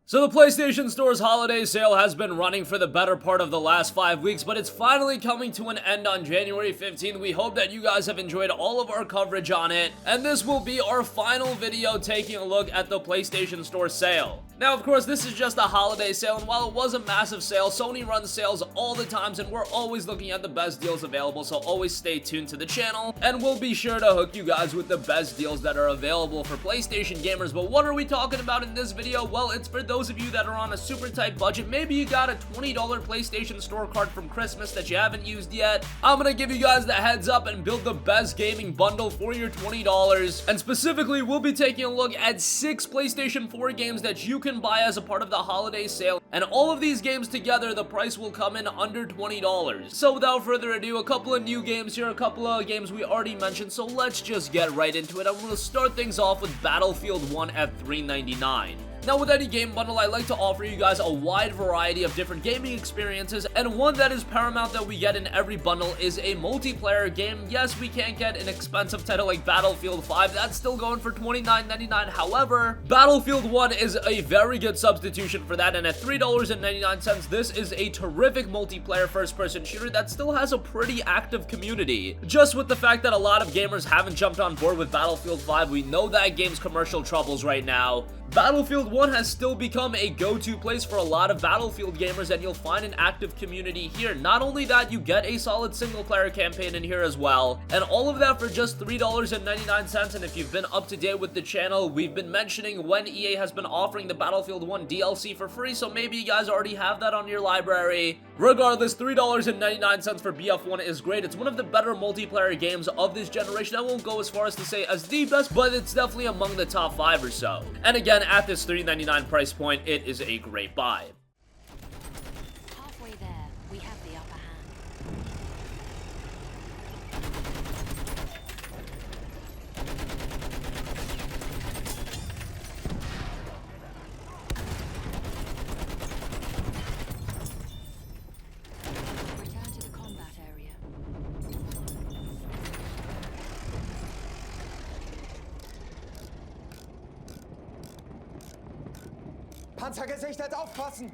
So the PlayStation Store's holiday sale has been running for the better part of the last 5 weeks, but it's finally coming to an end on January 15th. We hope that you guys have enjoyed all of our coverage on it, and this will be our final video taking a look at the PlayStation Store sale. Now, of course, this is just a holiday sale, and while it was a massive sale, Sony runs sales all the times, and we're always looking at the best deals available, so always stay tuned to the channel, and we'll be sure to hook you guys with the best deals that are available for PlayStation gamers. But what are we talking about in this video? Well, it's for those of you that are on a super tight budget. Maybe you got a $20 PlayStation Store card from Christmas that you haven't used yet. I'm gonna give you guys the heads up and build the best gaming bundle for your $20, and specifically, we'll be taking a look at 6 PlayStation 4 games that you can buy as a part of the holiday sale, and all of these games together, the price will come in under $20. So without further ado, a couple of new games here, a couple of games we already mentioned, so let's just get right into it. I'm gonna start things off with Battlefield 1 at $3.99. Now, with any game bundle, I like to offer you guys a wide variety of different gaming experiences, and one that is paramount that we get in every bundle is a multiplayer game. Yes, we can't get an expensive title like Battlefield 5, that's still going for $29.99. However, Battlefield 1 is a very good substitution for that, and at $3.99, this is a terrific multiplayer first-person shooter that still has a pretty active community. Just with the fact that a lot of gamers haven't jumped on board with Battlefield 5, we know that game's commercial troubles right now. Battlefield 1 has still become a go-to place for a lot of Battlefield gamers, and you'll find an active community here. Not only that, you get a solid single-player campaign in here as well, and all of that for just $3.99. And if you've been up to date with the channel, we've been mentioning when EA has been offering the Battlefield 1 DLC for free, so maybe you guys already have that on your library. Regardless, $3.99 for BF1 is great. It's one of the better multiplayer games of this generation. I won't go as far as to say as the best, but it's definitely among the top 5 or so. And again, at this $3.99 price point, it is a great buy. Halfway there, we have the upper hand. Return to the combat area. Panzergesichtet, aufpassen!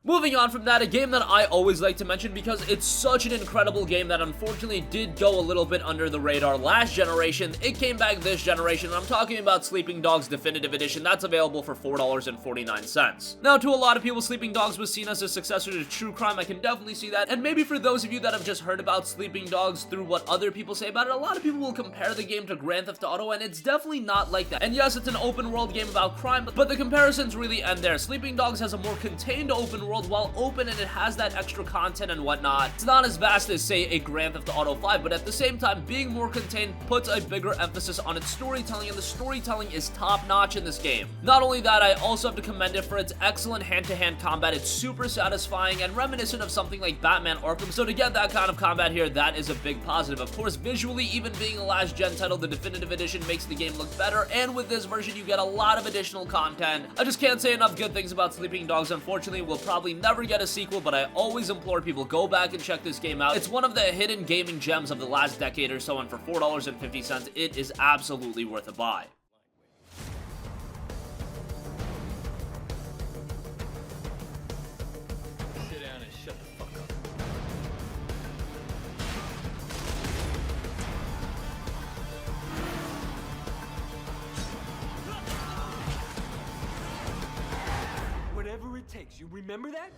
Moving on from that, a game that I always like to mention because it's such an incredible game that unfortunately did go a little bit under the radar last generation. It came back this generation, and I'm talking about Sleeping Dogs Definitive Edition. That's available for $4.49. Now, to a lot of people, Sleeping Dogs was seen as a successor to True Crime. I can definitely see that, and maybe for those of you that have just heard about Sleeping Dogs through what other people say about it, a lot of people will compare the game to Grand Theft Auto, and it's definitely not like that. And yes, it's an open world game about crime, but the comparisons really end there. Sleeping Dogs has a more contained open world, while open, and it has that extra content and whatnot. It's not as vast as, say, a Grand Theft Auto 5, but at the same time, being more contained puts a bigger emphasis on its storytelling, and the storytelling is top-notch in this game. Not only that, I also have to commend it for its excellent hand-to-hand combat. It's super satisfying and reminiscent of something like Batman Arkham, so to get that kind of combat here, that is a big positive. Of course, visually, even being a last-gen title, the Definitive Edition makes the game look better, and with this version, you get a lot of additional content. I just can't say enough good things about Sleeping Dogs. Unfortunately, we'll probably never get a sequel, but I always implore people, go back and check this game out. It's one of the hidden gaming gems of the last decade or so, and for $4.50, it is absolutely worth a buy. Sit down and shut the fuck up. Whatever it takes, you remember that?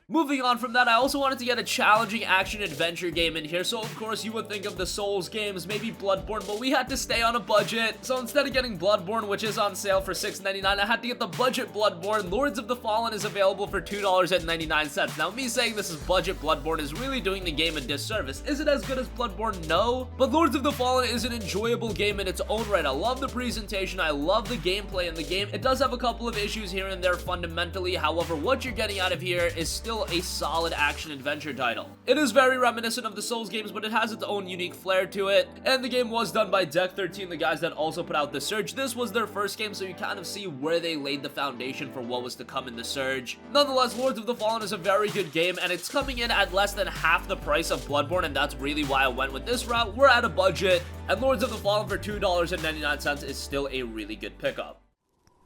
Moving on from that, I also wanted to get a challenging action-adventure game in here, so of course you would think of the Souls games, maybe Bloodborne, but we had to stay on a budget. So instead of getting Bloodborne, which is on sale for $6.99, I had to get the budget Bloodborne. Lords of the Fallen is available for $2.99. Now, me saying this is budget Bloodborne is really doing the game a disservice. Is it as good as Bloodborne? No. But Lords of the Fallen is an enjoyable game in its own right. I love the presentation, I love the gameplay in the game. It does have a couple of issues here and there fundamentally, however, what you're getting out of here is still still a solid action-adventure title. It is very reminiscent of the Souls games, but it has its own unique flair to it, and the game was done by Deck 13, the guys that also put out The Surge. This was their first game, so you kind of see where they laid the foundation for what was to come in The Surge. Nonetheless, Lords of the Fallen is a very good game, and it's coming in at less than half the price of Bloodborne, and that's really why I went with this route. We're at a budget, and Lords of the Fallen for $2.99 is still a really good pickup.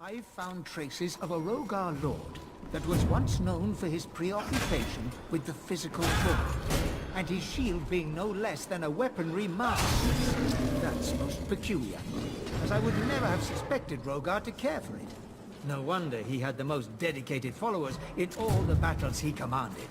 I found traces of a Rogar lord that was once known for his preoccupation with the physical form, and his shield being no less than a weaponry masterpiece. That's most peculiar, as I would never have suspected Rogar to care for it. No wonder he had the most dedicated followers in all the battles he commanded.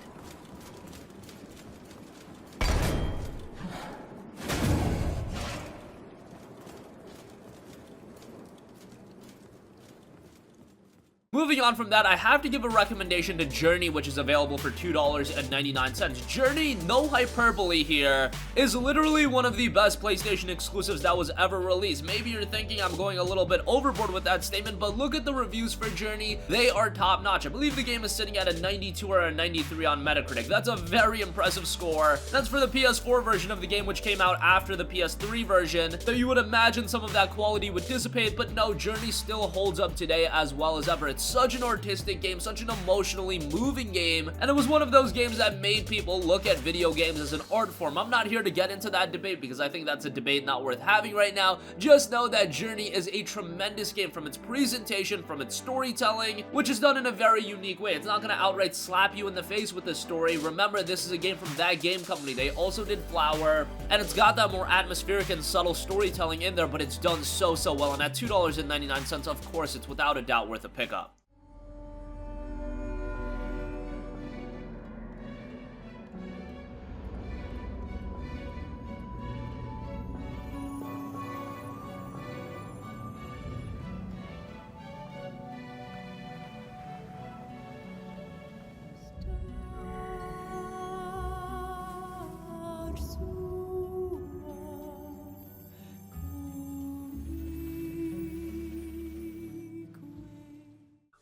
Moving on from that, I have to give a recommendation to Journey, which is available for $2.99. Journey, no hyperbole here, is literally one of the best PlayStation exclusives that was ever released. Maybe you're thinking I'm going a little bit overboard with that statement, but look at the reviews for Journey. They are top notch. I believe the game is sitting at a 92 or a 93 on Metacritic. That's a very impressive score. That's for the PS4 version of the game, which came out after the PS3 version. So you would imagine some of that quality would dissipate, but no, Journey still holds up today as well as ever. It's such an artistic game, such an emotionally moving game, and it was one of those games that made people look at video games as an art form. I'm not here to get into that debate because I think that's a debate not worth having right now. Just know that Journey is a tremendous game from its presentation, from its storytelling, which is done in a very unique way. It's not going to outright slap you in the face with the story. Remember, this is a game from that game company. They also did Flower, and it's got that more atmospheric and subtle storytelling in there, but it's done so well, and at $2.99, of course, it's without a doubt worth a pickup.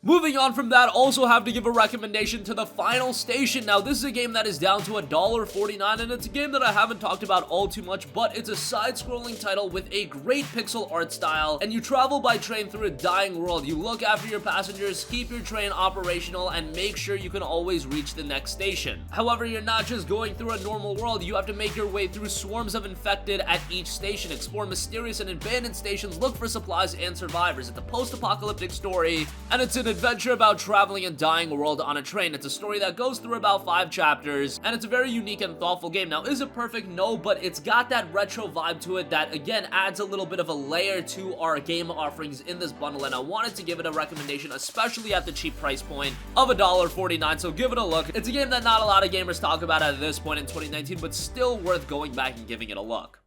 Moving on from that, also have to give a recommendation to The Final Station. Now, this is a game that is down to $1.49, and it's a game that I haven't talked about all too much, but it's a side-scrolling title with a great pixel art style, and you travel by train through a dying world. You look after your passengers, keep your train operational, and make sure you can always reach the next station. However, you're not just going through a normal world. You have to make your way through swarms of infected at each station, explore mysterious and abandoned stations, look for supplies and survivors. It's a post-apocalyptic story, and it's an adventure about traveling a dying world on a train. It's a story that goes through about 5 chapters, and it's a very unique and thoughtful game. Now, is it perfect? No, but it's got that retro vibe to it that, again, adds a little bit of a layer to our game offerings in this bundle, and I wanted to give it a recommendation, especially at the cheap price point of $1.49, so give it a look. It's a game that not a lot of gamers talk about at this point in 2019, but still worth going back and giving it a look.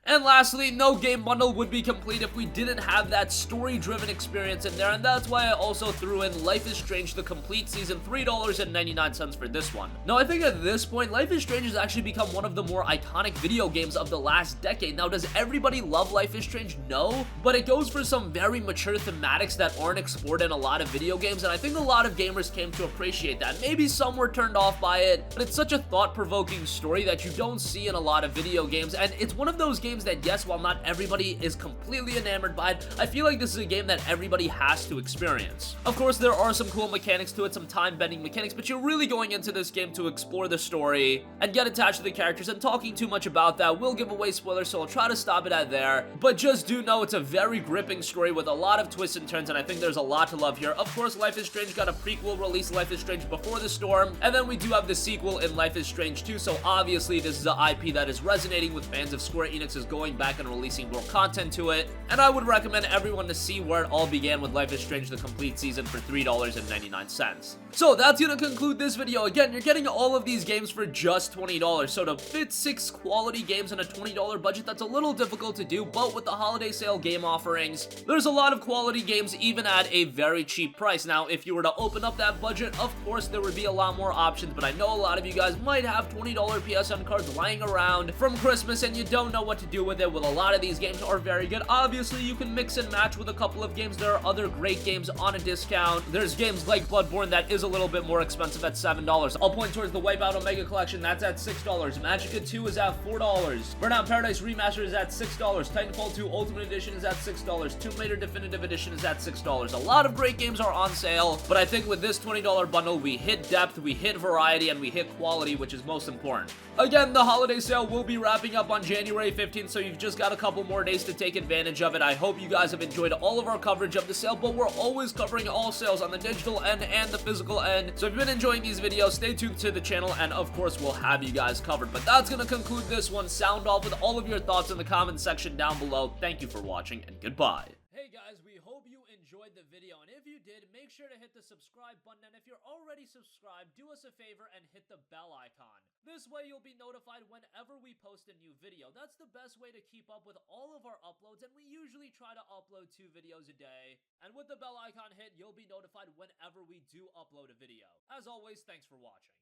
And lastly, no game bundle would be complete if we didn't have that story-driven experience in there, and that's why I also threw in Life is Strange The Complete Season, $3.99 for this one. Now, I think at this point, Life is Strange has actually become one of the more iconic video games of the last decade. Now, does everybody love Life is Strange? No, but it goes for some very mature thematics that aren't explored in a lot of video games, and I think a lot of gamers came to appreciate that. Maybe some were turned off by it, but it's such a thought-provoking story that you don't see in a lot of video games, and it's one of those games that, yes, while not everybody is completely enamored by it, I feel like this is a game that everybody has to experience. Of course, there are some cool mechanics to it, some time-bending mechanics, but you're really going into this game to explore the story and get attached to the characters, and talking too much about that will give away spoilers, so I'll try to stop it at there. But just do know it's a very gripping story with a lot of twists and turns, and I think there's a lot to love here. Of course, Life is Strange got a prequel release, Life is Strange Before the Storm, and then we do have the sequel in Life is Strange 2, so obviously this is an IP that is resonating with fans of Square Enix's going back and releasing more content to it, and I would recommend everyone to see where it all began with Life is Strange the complete season for $3.99. So that's gonna conclude this video. Again, you're getting all of these games for just $20, so to fit 6 quality games in a $20 budget, that's a little difficult to do, but with the holiday sale game offerings, there's a lot of quality games even at a very cheap price. Now, if you were to open up that budget, of course there would be a lot more options, but I know a lot of you guys might have $20 PSN cards lying around from Christmas and you don't know what to do with it. Well, a lot of these games are very good. Obviously, you can mix and match with a couple of games. There are other great games on a discount. There's games like Bloodborne that is a little bit more expensive at $7. I'll point towards the Wipeout Omega Collection, that's at $6. Magicka 2 is at $4. Burnout Paradise Remastered is at $6. Titanfall 2 Ultimate Edition is at $6. Tomb Raider Definitive Edition is at $6. A lot of great games are on sale, but I think with this $20 bundle, we hit depth, we hit variety, and we hit quality, which is most important. Again, the holiday sale will be wrapping up on January 15th, so you've just got a couple more days to take advantage of it. I hope you guys have enjoyed all of our coverage of the sale, but we're always covering all sales on the digital end and the physical end. So if you've been enjoying these videos, stay tuned to the channel, and of course, we'll have you guys covered. But that's going to conclude this one. Sound off with all of your thoughts in the comment section down below. Thank you for watching, and goodbye. Hey guys, we hope you enjoyed the video, and if you did, make sure to hit the subscribe button, and if you're already subscribed, do us a favor and hit the bell icon. This way you'll be notified whenever we post a new video. That's the best way to keep up with all of our uploads, and we usually try to upload 2 videos a day. And with the bell icon hit, you'll be notified whenever we do upload a video. As always, thanks for watching.